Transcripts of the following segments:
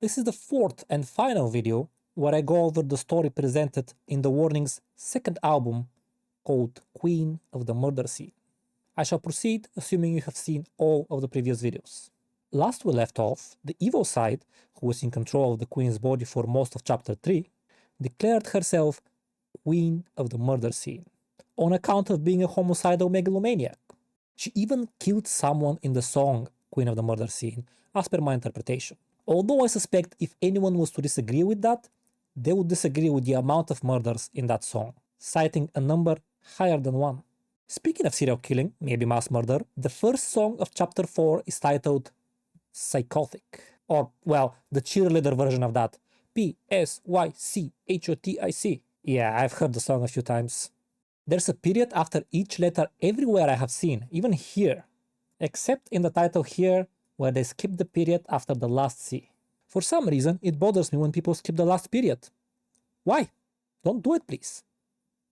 This is the fourth and final video where I go over the story presented in the Warning's second album called Queen of the Murder Scene. I shall proceed assuming you have seen all of the previous videos. Last we left off, the evil side, who was in control of the Queen's body for most of chapter 3, declared herself Queen of the Murder Scene, on account of being a homicidal megalomaniac. She even killed someone in the song Queen of the Murder Scene, as per my interpretation. Although I suspect if anyone was to disagree with that, they would disagree with the amount of murders in that song, citing a number higher than 1. Speaking of serial killing, maybe mass murder, the first song of chapter 4 is titled Psychotic. Or, well, the cheerleader version of that. P-S-Y-C-H-O-T-I-C. Yeah, I've heard the song a few times. There's a period after each letter everywhere I have seen, even here. Except in the title here, where they skip the period after the last C. For some reason, it bothers me when people skip the last period. Why? Don't do it, please.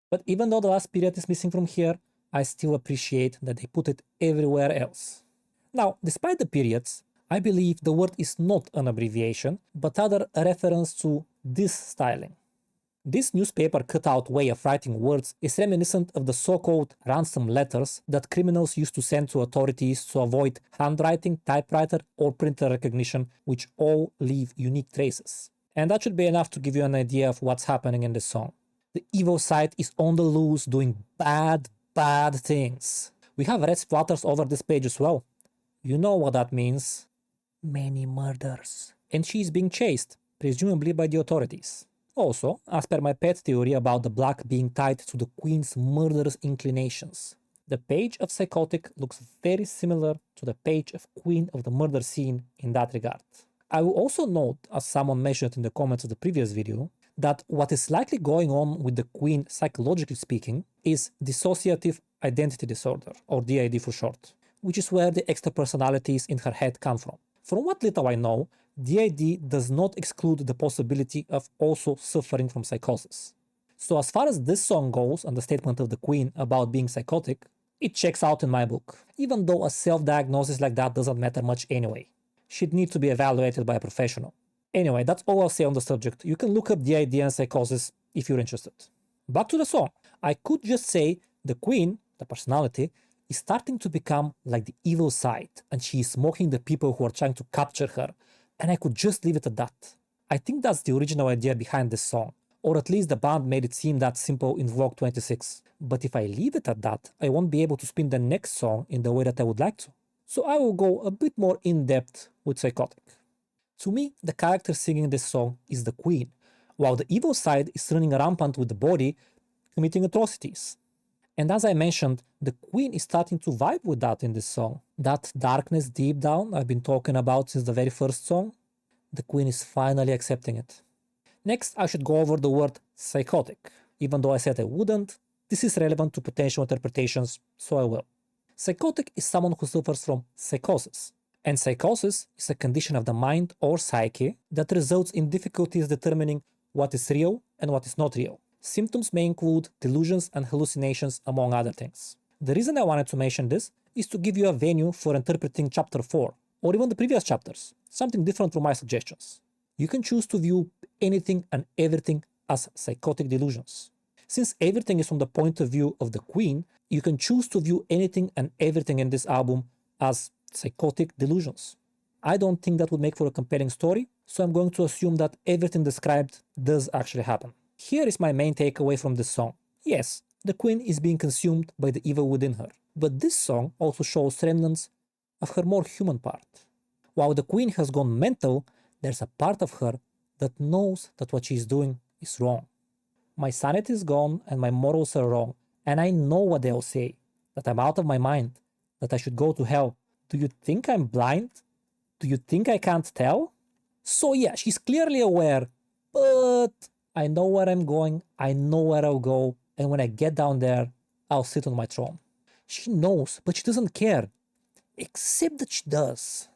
But even though the last period is missing from here, I still appreciate that they put it everywhere else. Now, despite the periods, I believe the word is not an abbreviation, but rather a reference to this styling. This newspaper cutout way of writing words is reminiscent of the so-called ransom letters that criminals used to send to authorities to avoid handwriting, typewriter, or printer recognition, which all leave unique traces. And that should be enough to give you an idea of what's happening in this song. The evil side is on the loose doing bad things. We have red splatters over this page as well. You know what that means. Many murders. And she is being chased, presumably by the authorities. Also, as per my pet theory about the black being tied to the Queen's murderous inclinations, the page of Psychotic looks very similar to the page of Queen of the Murder Scene in that regard. I will also note, as someone mentioned in the comments of the previous video, that what is likely going on with the Queen psychologically speaking is dissociative identity disorder, or DID for short, which is where the extra personalities in her head come from. From what little I know, DID does not exclude the possibility of also suffering from psychosis. So as far as this song goes and the statement of the Queen about being psychotic, it checks out in my book, even though a self-diagnosis like that doesn't matter much anyway. She'd need to be evaluated by a professional. Anyway, that's all I'll say on the subject. You can look up DID and psychosis if you're interested. Back to the song. I could just say the Queen, the personality, is starting to become like the evil side, and she is mocking the people who are trying to capture her, and I could just leave it at that. I think that's the original idea behind this song, or at least the band made it seem that simple in Vlog 26. But if I leave it at that, I won't be able to spin the next song in the way that I would like to. So I will go a bit more in-depth with Psychotic. To me, the character singing this song is the Queen, while the evil side is running rampant with the body, committing atrocities. And as I mentioned, the Queen is starting to vibe with that in this song. That darkness deep down I've been talking about since the very first song, the Queen is finally accepting it. Next, I should go over the word psychotic. Even though I said I wouldn't, this is relevant to potential interpretations, so I will. Psychotic is someone who suffers from psychosis. And psychosis is a condition of the mind or psyche that results in difficulties determining what is real and what is not real. Symptoms may include delusions and hallucinations, among other things. The reason I wanted to mention this is to give you a venue for interpreting chapter 4, or even the previous chapters, something different from my suggestions. You can choose to view anything and everything as psychotic delusions. Since everything is from the point of view of the Queen, you can choose to view anything and everything in this album as psychotic delusions. I don't think that would make for a compelling story, so I'm going to assume that everything described does actually happen. Here is my main takeaway from this song. Yes, the Queen is being consumed by the evil within her, but this song also shows remnants of her more human part. While the Queen has gone mental, there's a part of her that knows that what she is doing is wrong. My sanity is gone and my morals are wrong, and I know what they'll say, that I'm out of my mind, that I should go to hell. Do you think I'm blind? Do you think I can't tell? So yeah, she's clearly aware, but I know where I'm going, I know where I'll go, and when I get down there, I'll sit on my throne. She knows, but she doesn't care. Except that she does.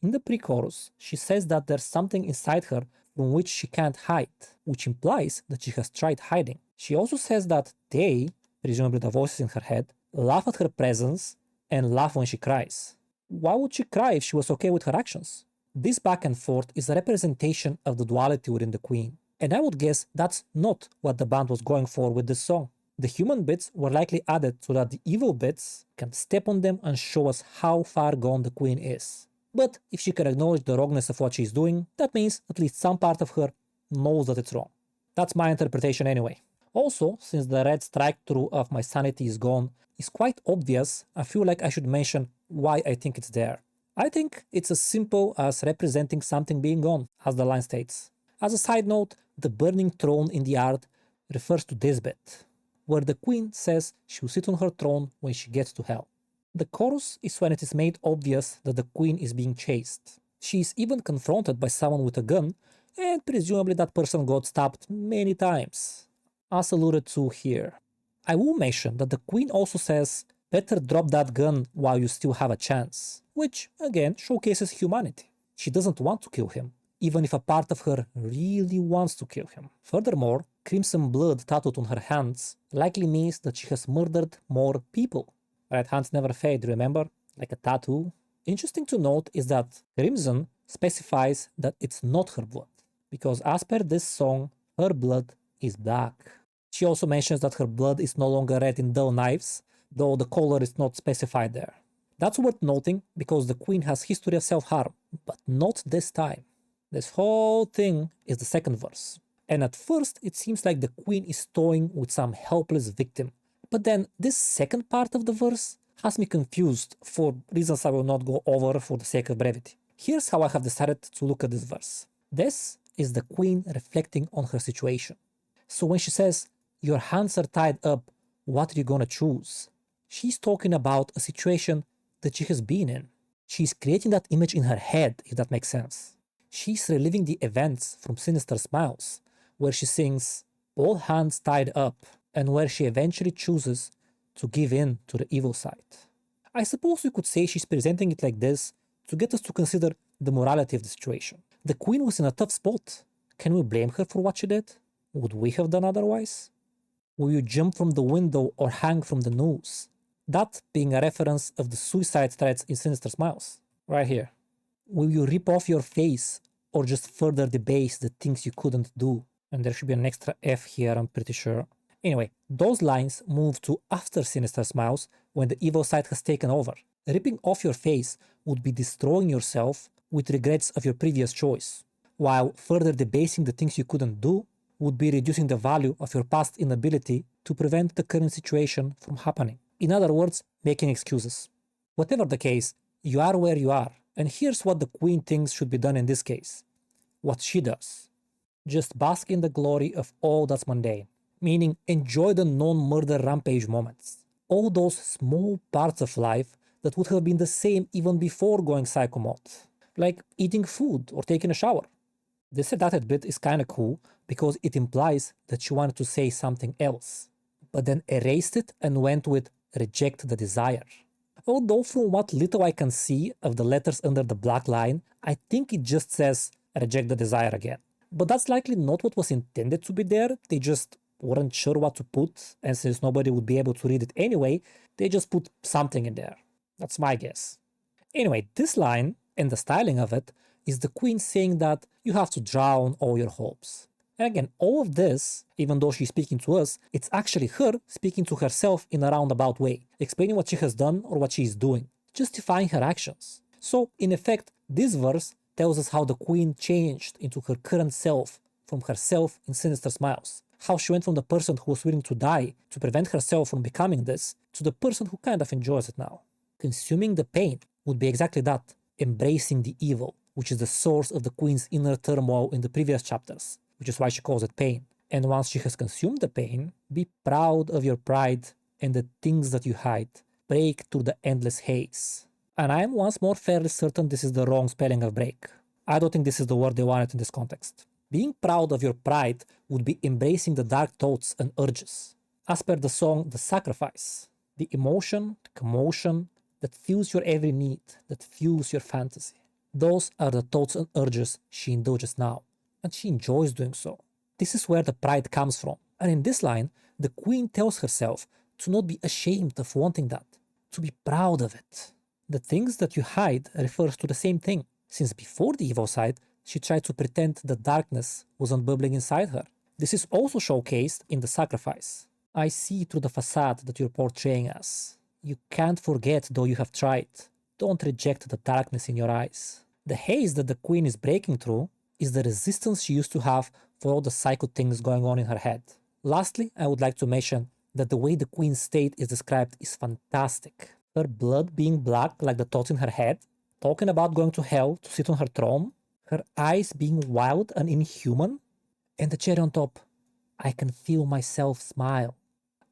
In the pre-chorus, she says that there's something inside her from which she can't hide, which implies that she has tried hiding. She also says that they, presumably the voices in her head, laugh at her presence and laugh when she cries. Why would she cry if she was okay with her actions? This back and forth is a representation of the duality within the queen, and I would guess that's not what the band was going for with this song. The human bits were likely added so that the evil bits can step on them and show us how far gone the queen is. But if she can acknowledge the wrongness of what she's doing, that means at least some part of her knows that it's wrong. That's my interpretation anyway. Also, since the red strike through of my sanity is gone is quite obvious, I feel like I should mention why I think it's there. I think it's as simple as representing something being gone, as the line states. As a side note, the burning throne in the art refers to this bit, where the queen says she will sit on her throne when she gets to hell. The chorus is when it is made obvious that the queen is being chased. She is even confronted by someone with a gun, and presumably that person got stabbed many times, as alluded to here. I will mention that the queen also says, better drop that gun while you still have a chance, which again showcases humanity. She doesn't want to kill him, even if a part of her really wants to kill him. Furthermore, crimson blood tattooed on her hands likely means that she has murdered more people. Right hands never fade, remember? Like a tattoo. Interesting to note is that crimson specifies that it's not her blood, because as per this song, her blood is black. She also mentions that her blood is no longer red in dull knives, though the color is not specified there. That's worth noting because the queen has history of self-harm, but not this time. This whole thing is the second verse. And at first it seems like the queen is toying with some helpless victim. But then this second part of the verse has me confused for reasons I will not go over for the sake of brevity. Here's how I have decided to look at this verse. This is the queen reflecting on her situation. So when she says, your hands are tied up, what are you gonna choose? She's talking about a situation that she has been in. She's creating that image in her head, if that makes sense. She's reliving the events from Sinister Smiles, where she sings, all hands tied up, and where she eventually chooses to give in to the evil side. I suppose you could say she's presenting it like this to get us to consider the morality of the situation. The queen was in a tough spot. Can we blame her for what she did? Would we have done otherwise? Will you jump from the window or hang from the noose? That being a reference of the suicide threats in Sinister Smiles, right here. Will you rip off your face or just further debase the things you couldn't do? And there should be an extra F here, I'm pretty sure. Anyway, those lines move to after Sinister Smiles when the evil side has taken over. Ripping off your face would be destroying yourself with regrets of your previous choice, while further debasing the things you couldn't do would be reducing the value of your past inability to prevent the current situation from happening. In other words, making excuses. Whatever the case, you are where you are, and here's what the queen thinks should be done in this case. What she does. Just bask in the glory of all that's mundane, meaning enjoy the non-murder rampage moments. All those small parts of life that would have been the same even before going psycho mode, like eating food or taking a shower. This redacted bit is kinda cool because it implies that she wanted to say something else, but then erased it and went with reject the desire. Although from what little I can see of the letters under the black line, I think it just says reject the desire again. But that's likely not what was intended to be there, they just weren't sure what to put, and since nobody would be able to read it anyway, they just put something in there. That's my guess. Anyway, this line, and the styling of it, is the queen saying that you have to drown all your hopes. And again, all of this, even though she's speaking to us, it's actually her speaking to herself in a roundabout way, explaining what she has done or what she is doing, justifying her actions. So, in effect, this verse tells us how the queen changed into her current self from herself in Sinister Smiles. How she went from the person who was willing to die to prevent herself from becoming this, to the person who kind of enjoys it now. Consuming the pain would be exactly that, embracing the evil, which is the source of the queen's inner turmoil in the previous chapters, which is why she calls it pain. And once she has consumed the pain, be proud of your pride and the things that you hide. Break through the endless haze. And I am once more fairly certain this is the wrong spelling of break. I don't think this is the word they wanted in this context. Being proud of your pride would be embracing the dark thoughts and urges. As per the song The Sacrifice, the emotion, the commotion that fuels your every need, that fuels your fantasy. Those are the thoughts and urges she indulges now, and she enjoys doing so. This is where the pride comes from, and in this line, the queen tells herself to not be ashamed of wanting that, to be proud of it. The things that you hide refers to the same thing. since before the evil side, she tried to pretend the darkness wasn't bubbling inside her. This is also showcased in the sacrifice. I see through the facade that you're portraying us. You can't forget though you have tried. Don't reject the darkness in your eyes. The haze that the queen is breaking through is the resistance she used to have for all the psycho things going on in her head. Lastly, I would like to mention that the way the queen's state is described is fantastic. Her blood being black like the thoughts in her head, talking about going to hell to sit on her throne, her eyes being wild and inhuman, and the cherry on top, I can feel myself smile.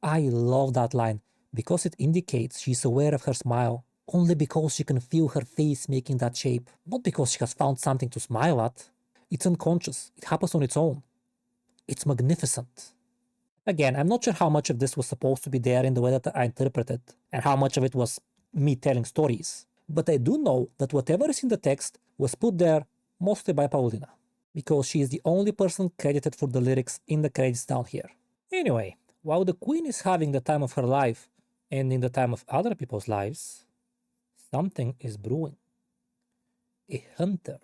I love that line because it indicates she's aware of her smile only because she can feel her face making that shape, not because she has found something to smile at. It's unconscious, it happens on its own. It's magnificent. Again, I'm not sure how much of this was supposed to be there in the way that I interpreted, and how much of it was me telling stories. But I do know that whatever is in the text was put there mostly by Paulina, because she is the only person credited for the lyrics in the credits down here. Anyway, while the queen is having the time of her life, and in the time of other people's lives, something is brewing. A hunter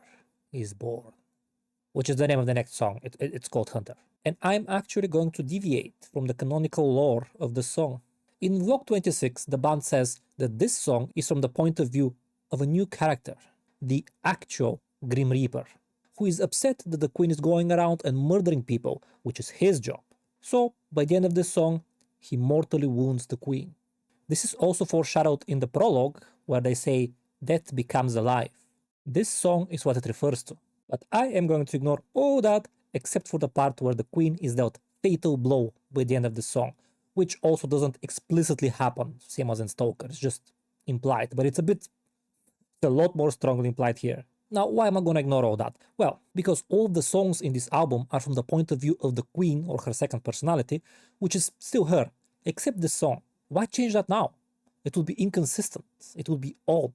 is born. Which is the name of the next song. It's called Hunter. And I'm actually going to deviate from the canonical lore of the song. In Vlog 26, the band says that this song is from the point of view of a new character, the actual Grim Reaper, who is upset that the queen is going around and murdering people, which is his job. So, by the end of this song, he mortally wounds the queen. This is also foreshadowed in the prologue, where they say, death becomes alive. This song is what it refers to, but I am going to ignore all that except for the part where the queen is dealt fatal blow by the end of the song, which also doesn't explicitly happen, same as in Stoker, it's just implied, but it's a lot more strongly implied here. Now, why am I going to ignore all that? Well, because all of the songs in this album are from the point of view of the queen or her second personality, which is still her, except this song. Why change that now? It would be inconsistent. It would be odd.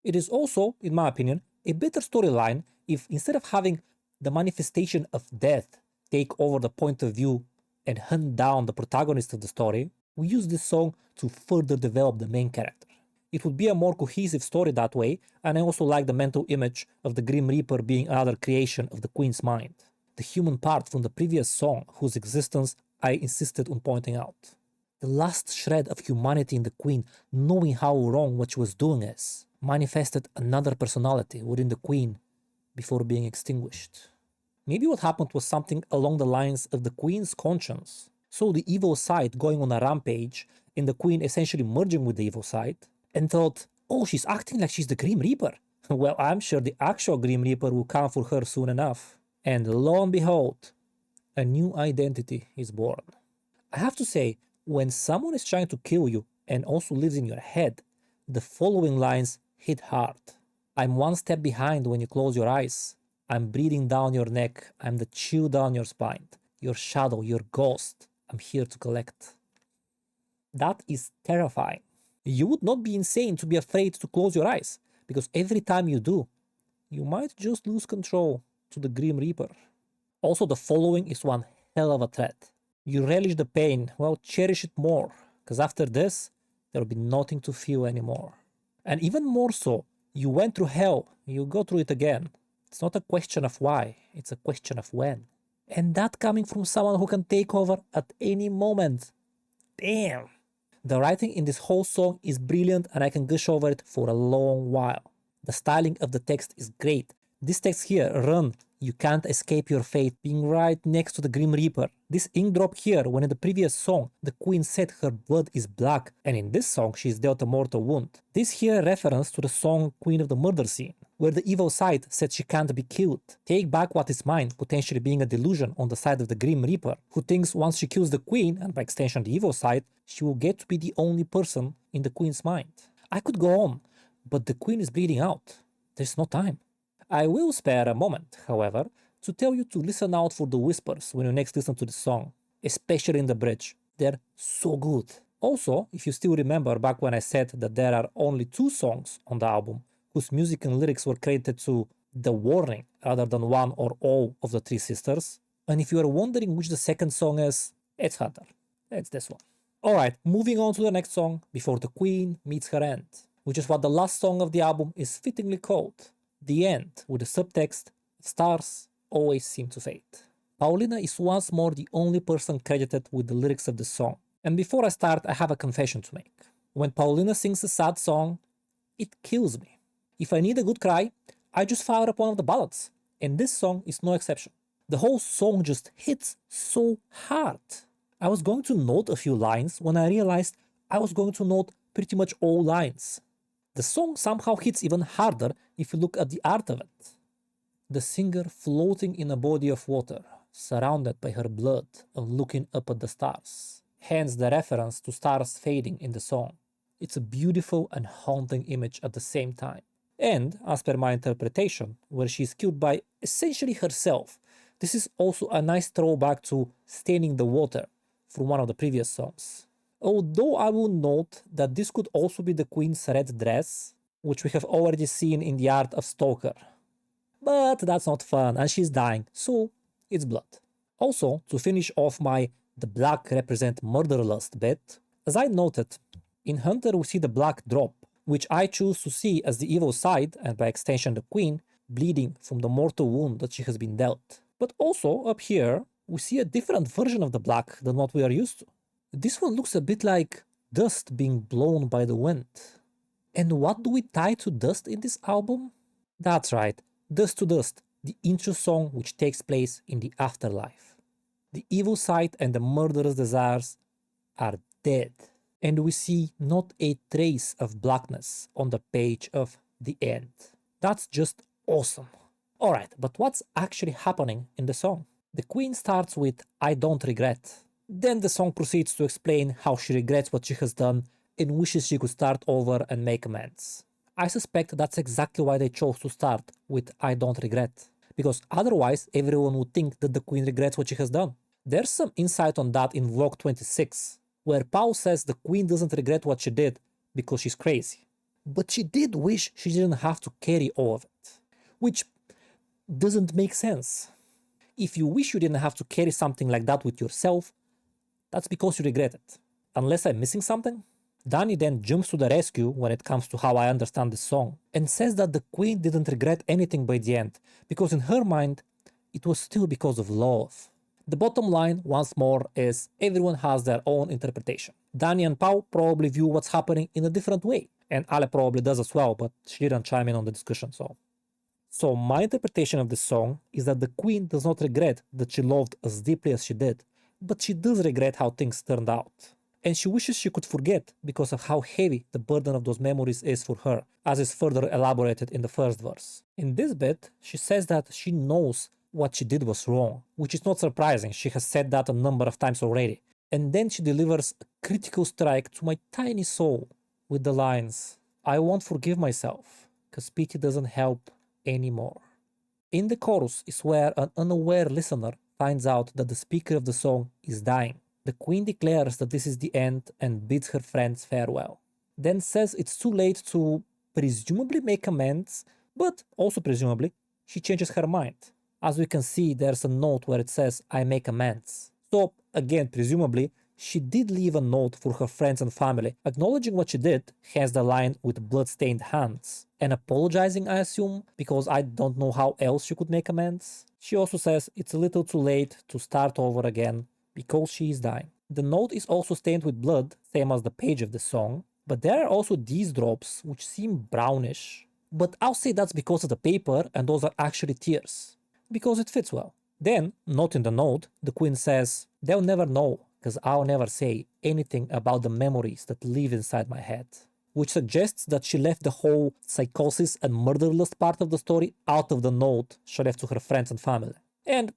It is also, in my opinion, a better storyline if instead of having the manifestation of death take over the point of view and hunt down the protagonist of the story, we use this song to further develop the main character. It would be a more cohesive story that way, and I also like the mental image of the Grim Reaper being another creation of the Queen's mind. The human part from the previous song, whose existence I insisted on pointing out. The last shred of humanity in the Queen, knowing how wrong what she was doing is, manifested another personality within the Queen before being extinguished. Maybe what happened was something along the lines of the Queen's conscience. So the evil side going on a rampage, and the Queen essentially merging with the evil side, and thought, oh, she's acting like she's the Grim Reaper. Well, I'm sure the actual Grim Reaper will come for her soon enough. And lo and behold, a new identity is born. I have to say, when someone is trying to kill you and also lives in your head, the following lines hit hard. I'm one step behind when you close your eyes. I'm breathing down your neck. I'm the chill down your spine. Your shadow, your ghost. I'm here to collect. That is terrifying. You would not be insane to be afraid to close your eyes, because every time you do, you might just lose control to the Grim Reaper. Also, the following is one hell of a threat. You relish the pain, well, cherish it more, because after this, there will be nothing to feel anymore. And even more so, you went through hell, you go through it again. It's not a question of why, it's a question of when. And that coming from someone who can take over at any moment. Damn. The writing in this whole song is brilliant and I can gush over it for a long while. The styling of the text is great. This text here, run, you can't escape your fate, being right next to the Grim Reaper. This ink drop here, when in the previous song, the queen said her blood is black, and in this song she is dealt a mortal wound. This here reference to the song Queen of the Murder Scene, where the evil side said she can't be killed. Take back what is mine, potentially being a delusion on the side of the Grim Reaper, who thinks once she kills the queen, and by extension the evil side, she will get to be the only person in the queen's mind. I could go on, but the queen is bleeding out. There's no time. I will spare a moment, however, to tell you to listen out for the whispers when you next listen to the song, especially in the bridge. They're so good. Also, if you still remember back when I said that there are only 2 songs on the album whose music and lyrics were credited to The Warning rather than one or all of the 3 sisters, and if you are wondering which the second song is, it's Hunter. It's this one. Alright, moving on to the next song, Before the Queen Meets Her End, which is what the last song of the album is fittingly called. The end, with the subtext, stars always seem to fade. Paulina is once more the only person credited with the lyrics of the song. And before I start, I have a confession to make. When Paulina sings a sad song, it kills me. If I need a good cry, I just fire up one of the ballads, and this song is no exception. The whole song just hits so hard. I was going to note a few lines when I realized I was going to note pretty much all lines. The song somehow hits even harder if you look at the art of it. The singer floating in a body of water, surrounded by her blood and looking up at the stars. Hence the reference to stars fading in the song. It's a beautiful and haunting image at the same time. And, as per my interpretation, where she is killed by essentially herself, this is also a nice throwback to Staining the Water from one of the previous songs. Although I will note that this could also be the Queen's red dress, which we have already seen in the art of Stoker. But that's not fun, and she's dying, so it's blood. Also, to finish off my "the black represent murderlust" bit, as I noted, in Hunter we see the black drop, which I choose to see as the evil side, and by extension the Queen, bleeding from the mortal wound that she has been dealt. But also, up here, we see a different version of the black than what we are used to. This one looks a bit like dust being blown by the wind. And what do we tie to dust in this album? That's right, Dust to Dust, the intro song which takes place in the afterlife. The evil side and the murderous desires are dead, and we see not a trace of blackness on the page of the end. That's just awesome. Alright, but what's actually happening in the song? The Queen starts with "I don't regret." Then the song proceeds to explain how she regrets what she has done and wishes she could start over and make amends. I suspect that's exactly why they chose to start with "I don't regret," because otherwise everyone would think that the Queen regrets what she has done. There's some insight on that in Vlog 26, where Paul says the Queen doesn't regret what she did because she's crazy. But she did wish she didn't have to carry all of it, which doesn't make sense. If you wish you didn't have to carry something like that with yourself, that's because you regret it. Unless I'm missing something? Danny then jumps to the rescue when it comes to how I understand this song, and says that the Queen didn't regret anything by the end, because in her mind, it was still because of love. The bottom line, once more, is everyone has their own interpretation. Danny and Pau probably view what's happening in a different way, and Ale probably does as well, but she didn't chime in on the discussion, So my interpretation of this song is that the Queen does not regret that she loved as deeply as she did, but she does regret how things turned out. And she wishes she could forget because of how heavy the burden of those memories is for her, as is further elaborated in the first verse. In this bit, she says that she knows what she did was wrong, which is not surprising, she has said that a number of times already. And then she delivers a critical strike to my tiny soul with the lines, "I won't forgive myself, cause pity doesn't help anymore." In the chorus is where an unaware listener finds out that the speaker of the song is dying. The Queen declares that this is the end and bids her friends farewell. Then says it's too late to presumably make amends, but also presumably she changes her mind. As we can see, there's a note where it says "I make amends." So again, presumably, she did leave a note for her friends and family, acknowledging what she did, hence the line "with blood-stained hands," and apologizing, I assume, because I don't know how else she could make amends. She also says it's a little too late to start over again because she is dying. The note is also stained with blood, same as the page of the song, but there are also these drops which seem brownish. But I'll say that's because of the paper and those are actually tears, because it fits well. Then, not in the note, the Queen says, "They'll never know, because I'll never say anything about the memories that live inside my head," which suggests that she left the whole psychosis and murderlust part of the story out of the note she left to her friends and family. And,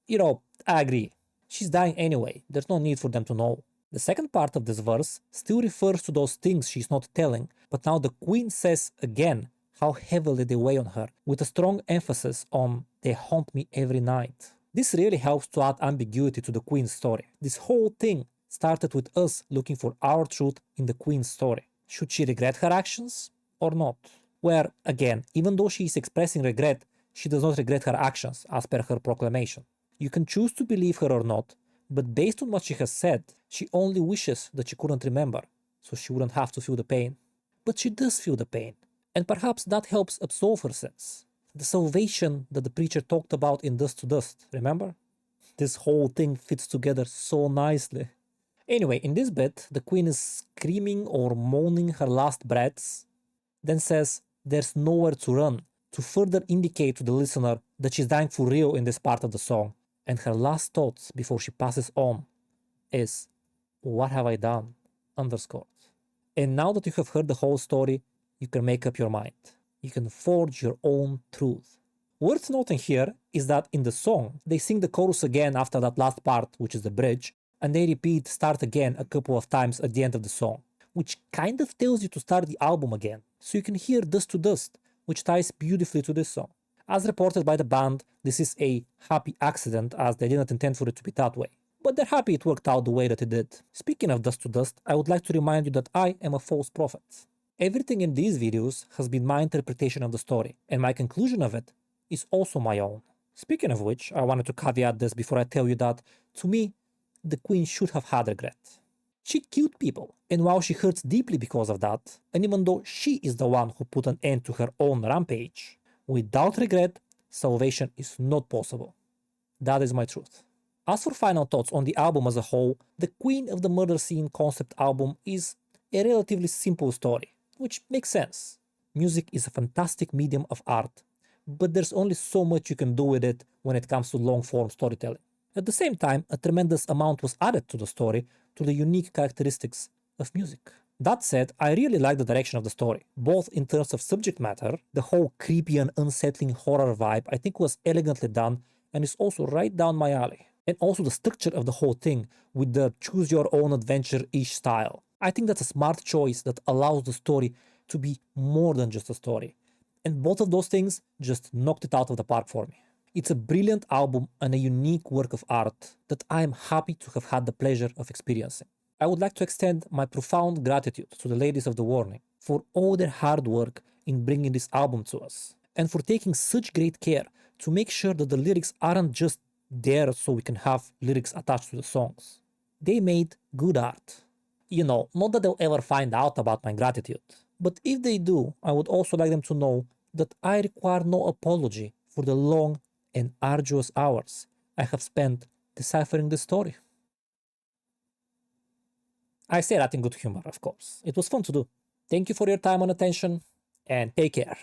I agree. She's dying anyway, there's no need for them to know. The second part of this verse still refers to those things she's not telling, but now the Queen says again how heavily they weigh on her, with a strong emphasis on "they haunt me every night." This really helps to add ambiguity to the Queen's story. This whole thing started with us looking for our truth in the Queen's story. Should she regret her actions or not? Where, again, even though she is expressing regret, she does not regret her actions as per her proclamation. You can choose to believe her or not, but based on what she has said, she only wishes that she couldn't remember, so she wouldn't have to feel the pain. But she does feel the pain, and perhaps that helps absolve her sins. The salvation that the preacher talked about in Dust to Dust, remember? This whole thing fits together so nicely. Anyway, in this bit, the queen is screaming or moaning her last breaths, then says there's nowhere to run, to further indicate to the listener that she's dying for real in this part of the song. And her last thoughts before she passes on is, what have I done? Underscored. And now that you have heard the whole story, you can make up your mind. You can forge your own truth. Worth noting here is that in the song, they sing the chorus again after that last part, which is the bridge, and they repeat start again a couple of times at the end of the song, which kind of tells you to start the album again, so you can hear Dust to Dust, which ties beautifully to this song. As reported by the band, this is a happy accident as they didn't intend for it to be that way. But they're happy it worked out the way that it did. Speaking of Dust to Dust, I would like to remind you that I am a false prophet. Everything in these videos has been my interpretation of the story, and my conclusion of it is also my own. Speaking of which, I wanted to caveat this before I tell you that, to me, the queen should have had regret. She killed people, and while she hurts deeply because of that, and even though she is the one who put an end to her own rampage, without regret, salvation is not possible. That is my truth. As for final thoughts on the album as a whole, the Queen of the Murder Scene concept album is a relatively simple story, which makes sense. Music is a fantastic medium of art, but there's only so much you can do with it when it comes to long-form storytelling. At the same time, a tremendous amount was added to the story to the unique characteristics of music. That said, I really like the direction of the story, both in terms of subject matter, the whole creepy and unsettling horror vibe I think was elegantly done and is also right down my alley. And also the structure of the whole thing with the choose your own adventure-ish style. I think that's a smart choice that allows the story to be more than just a story. And both of those things just knocked it out of the park for me. It's a brilliant album and a unique work of art that I am happy to have had the pleasure of experiencing. I would like to extend my profound gratitude to the ladies of The Warning for all their hard work in bringing this album to us, and for taking such great care to make sure that the lyrics aren't just there so we can have lyrics attached to the songs. They made good art. You know, not that they'll ever find out about my gratitude, but if they do, I would also like them to know that I require no apology for the long and arduous hours I have spent deciphering the story. I say that in good humor, of course. It was fun to do. Thank you for your time and attention, and take care.